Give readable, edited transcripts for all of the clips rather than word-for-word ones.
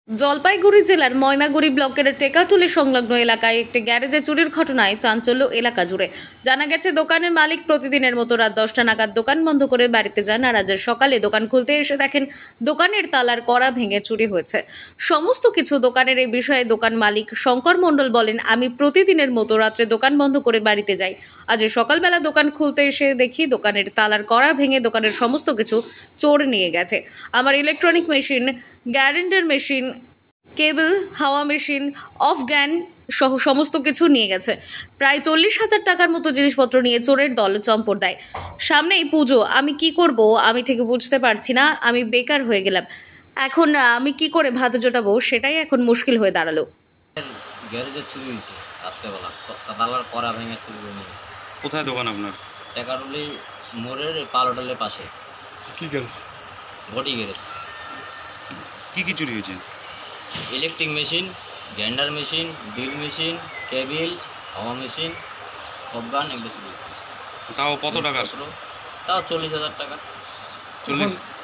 জলপাইগুড়ি জেলার ময়নাগুড়ি ব্লকের টেকাটুলি সংলগ্ন এলাকায় একটি গ্যারেজে চুরির ঘটনায় চাঞ্চল্য এলাকা জুড়ে। জানা গেছে, দোকানের মালিক প্রতিদিনের মতো রাত 10টা নাগাদ দোকান বন্ধ করে বাড়িতে যান, আর আজ সকালে দোকান খুলতে এসে দেখেন দোকানের তালার কড়া ভেঙে চুরি হয়েছে সমস্ত কিছু। দোকানের এই বিষয়ে দোকান মালিক শঙ্কর মণ্ডল বলেন, আমি প্রতিদিনের মতো রাত্রে দোকান বন্ধ করে বাড়িতে যাই। আজ সকালবেলা দোকান খুলতে এসে দেখি দোকানের তালার কড়া ভেঙে দোকানের সমস্ত কিছু চোর নিয়ে গেছে। আমার ইলেকট্রনিক মেশিন, গ্যারেন্ডার মেশিন, কেবল, হাওয়া মেশিন, অফ গ্যান সহ সমস্ত কিছু নিয়ে গেছে। প্রায় 40,000 টাকার মতো জিনিসপত্র নিয়ে চোরের দল চম্পট দেয়। সামনেই পুজো, আমি কি করব আমি ঠিক বুঝতে পারছি না। আমি বেকার হয়ে গেলাম। এখন আমি কি করে ভাত জোটাবো সেটাই এখন মুশকিল হয়ে দাঁড়ালো। গ্যারেজে চুরি হয়েছে রাত্রেবেলা, তালার কড়া ভেঙে চুরি করে নিয়েছে। কোথায় দোকান আপনার? টেকাটুলি মোড়ের পাল হোটেলের পাশে। কি গ্যারেজ? Body garage. কি চুরি হয়েছে? Electric machine, grinder machine, drill machine, cable, হাওয়া মেশিন, অফগান, এগুলো চুরি হয়েছে। তাও কত টাকার? তাও 40,000 টাকা।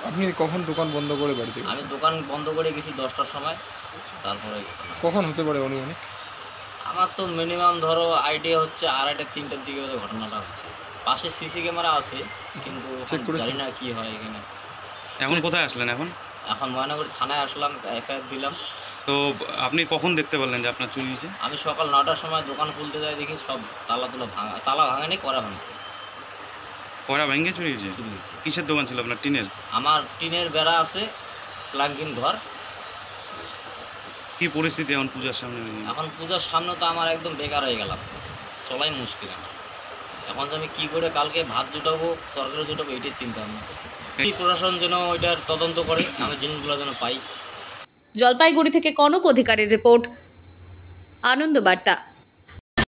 আপনি কখন দোকান বন্ধ করে বাড়িতে আমি দোকান বন্ধ করে গেছি 10টার সময়। তারপরে কখন হতে পারে অনুমানিক? আমার তো মিনিমাম ধরো আইডিয়া হচ্ছে 2:30 3টার দিকে ঘটনাটা হচ্ছে। পাশে সিসি ক্যামেরা আছে, কিন্তু জানি না কি হয় এখানে। এখন কোথায় আসলেন? এখন ময়নাগুড়ি থানায় আসলাম, এফআইআর দিলাম। তো আপনি কখন দেখতে পারলেন যে আপনার চুরি হয়েছে? আমি সকাল 9টার সময় দোকান খুলতে যাই, দেখি সব তালা ভাঙেনি, কড়া ভাঙছে। কড়া ভেঙে চুরি হয়েছে? কিসের দোকান ছিল আপনার? টিনের? আমার টিনের বেড়া আছে, প্লাঙ্কিং ঘর। কি পরিস্থিতি এখন পূজার সামনে? এখন পূজার সামনে তো আমার একদম বেকার হয়ে গেলাম, চলাই মুশকিল আমার। এখন তো আমি কী করে কালকে ভাত জুটাবো, তরকারি জুটাবো, এইটাই চিন্তা ভাবনা করতেছি। প্রশাসন যেন ওইটার তদন্ত করে, আমি জিনিসগুলো যেন পাই। জলপাইগুড়ি থেকে কনক অধিকারীর রিপোর্ট, আনন্দ বার্তা।